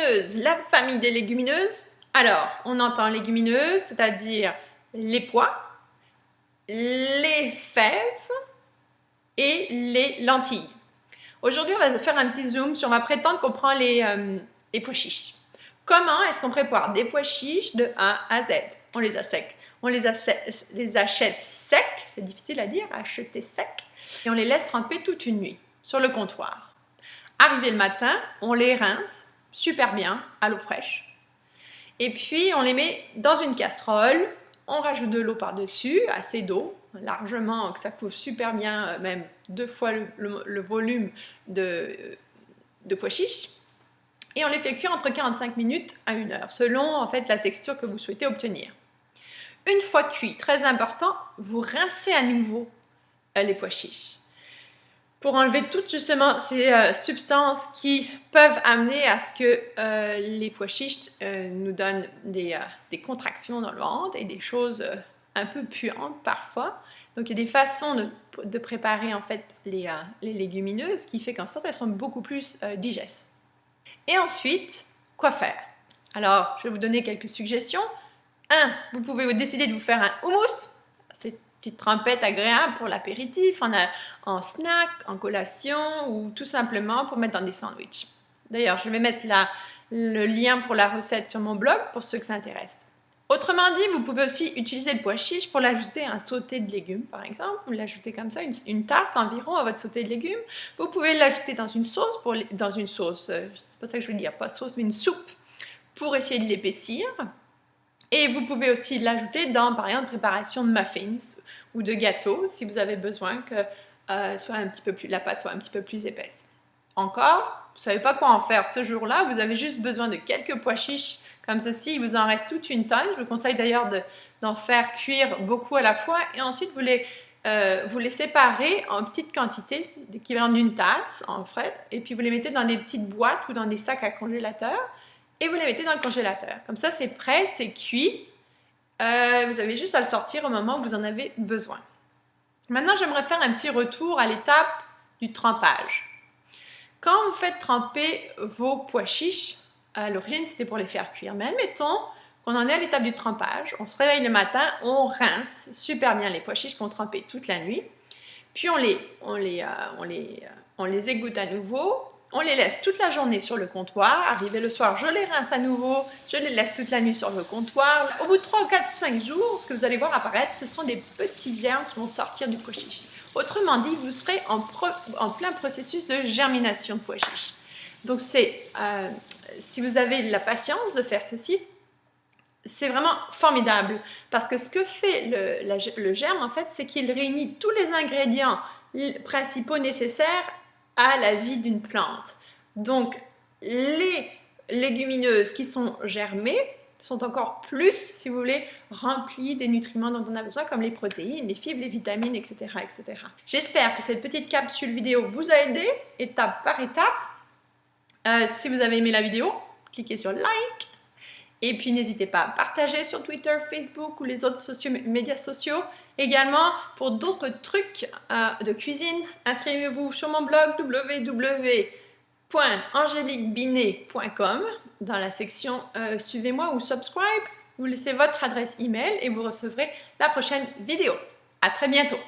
légumineuses, la famille des légumineuses. Alors, on entend légumineuses, c'est-à-dire les pois, les fèves et les lentilles. Aujourd'hui, on va faire un petit zoom sur, on va prétendre qu'on prend les pois chiches. Comment est-ce qu'on prépare des pois chiches de A à Z? On les a secs. On les achète secs, c'est difficile à dire, acheter secs, et on les laisse tremper toute une nuit sur le comptoir. Arrivé le matin, on les rince super bien à l'eau fraîche. Et puis, on les met dans une casserole, on rajoute de l'eau par-dessus, assez d'eau, largement, que ça couvre super bien, même 2 fois le volume de pois chiches. Et on les fait cuire entre 45 minutes à 1 heure, selon en fait la texture que vous souhaitez obtenir. Une fois cuit, très important, vous rincez à nouveau les pois chiches pour enlever toutes justement ces substances qui peuvent amener à ce que les pois chiches nous donnent des contractions dans le ventre et des choses un peu puantes parfois. Donc, il y a des façons de préparer en fait les légumineuses qui fait qu'en sorte elles sont beaucoup plus digestes. Et ensuite, quoi faire? Alors, je vais vous donner quelques suggestions. 1. Vous pouvez décider de vous faire un houmous. C'est une petite trempette agréable pour l'apéritif, en snack, en collation ou tout simplement pour mettre dans des sandwichs. D'ailleurs, je vais mettre le lien pour la recette sur mon blog pour ceux que ça intéresse. Autrement dit, vous pouvez aussi utiliser le pois chiche pour l'ajouter à un sauté de légumes, par exemple. Vous l'ajoutez comme ça, une tasse environ à votre sauté de légumes. Vous pouvez l'ajouter dans une sauce, c'est pas ça que je veux dire, pas sauce, mais une soupe, pour essayer de l'épaissir. Et vous pouvez aussi l'ajouter dans, par exemple, préparation de muffins ou de gâteaux, si vous avez besoin que la pâte soit un petit peu plus épaisse. Encore, vous ne savez pas quoi en faire ce jour-là, vous avez juste besoin de quelques pois chiches comme ceci, il vous en reste toute une tonne. Je vous conseille d'ailleurs d'en faire cuire beaucoup à la fois et ensuite vous les séparez en petites quantités, l'équivalent d'une tasse en frais, et puis vous les mettez dans des petites boîtes ou dans des sacs à congélateur et vous les mettez dans le congélateur. Comme ça, c'est prêt, c'est cuit. Vous avez juste à le sortir au moment où vous en avez besoin. Maintenant, j'aimerais faire un petit retour à l'étape du trempage. Quand vous faites tremper vos pois chiches, à l'origine, c'était pour les faire cuire. Mais admettons qu'on en est à l'étape du trempage. On se réveille le matin, on rince super bien les pois chiches qu'on trempait toute la nuit. Puis on les égoutte à nouveau. On les laisse toute la journée sur le comptoir. Arrivé le soir, je les rince à nouveau. Je les laisse toute la nuit sur le comptoir. Au bout de 3, 4, 5 jours, ce que vous allez voir apparaître, ce sont des petits germes qui vont sortir du pois chiche. Autrement dit, vous serez en plein processus de germination de pois chiches. Donc, si vous avez la patience de faire ceci, c'est vraiment formidable parce que ce que fait le germe, en fait, c'est qu'il réunit tous les ingrédients principaux nécessaires à la vie d'une plante. Donc, les légumineuses qui sont germées sont encore plus, si vous voulez, remplies des nutriments dont on a besoin, comme les protéines, les fibres, les vitamines, etc., etc. J'espère que cette petite capsule vidéo vous a aidé, étape par étape. Si vous avez aimé la vidéo, cliquez sur like et puis n'hésitez pas à partager sur Twitter, Facebook ou les autres médias sociaux. Également, pour d'autres trucs de cuisine, inscrivez-vous sur mon blog www.angeliquebinet.com dans la section Suivez-moi ou Subscribe. Vous laissez votre adresse email et vous recevrez la prochaine vidéo. À très bientôt!